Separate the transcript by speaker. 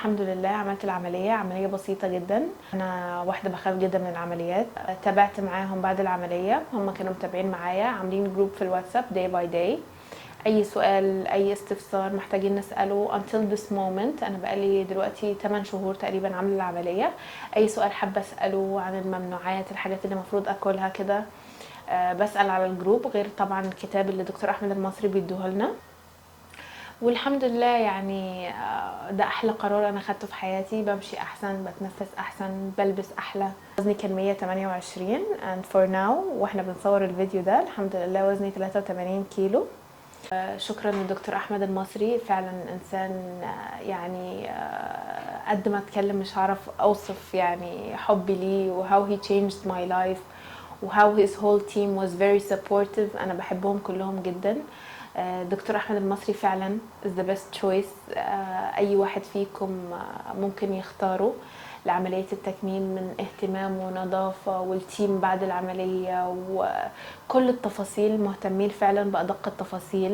Speaker 1: الحمد لله عملت العملية، عملية بسيطة جدا. أنا واحدة بخاف جدا من العمليات. تابعت معاهم بعد العملية، هم كانوا متابعين معايا، عاملين جروب في الواتساب day by day. أي سؤال أي استفسار محتاجين نسأله until this moment. أنا بقالي دلوقتي 8 شهور تقريبا عاملة العملية. أي سؤال حابة أسأله عن الممنوعات، الحاجات اللي المفروض أكلها كده، بسأل على الجروب، غير طبعا الكتاب اللي دكتور أحمد المصري بيدوه لنا. والحمد لله يعني ده احلى قرار انا خدته في حياتي. بمشي احسن، بتنفس احسن، بلبس احلى. وزني كان 128 and for now واحنا بنصور الفيديو ده الحمد لله وزني 83 كيلو. شكرا للدكتور احمد المصري، فعلا انسان يعني قد ما اتكلم مش هعرف اوصف يعني حبي ليه و how he changed my life و how his whole team was very supportive. انا بحبهم كلهم جدا. دكتور احمد المصري فعلا is the best choice. اي واحد فيكم ممكن يختاره لعملية التكميم، من اهتمام ونظافة والتيم بعد العملية وكل التفاصيل، مهتمين فعلا بأدق التفاصيل.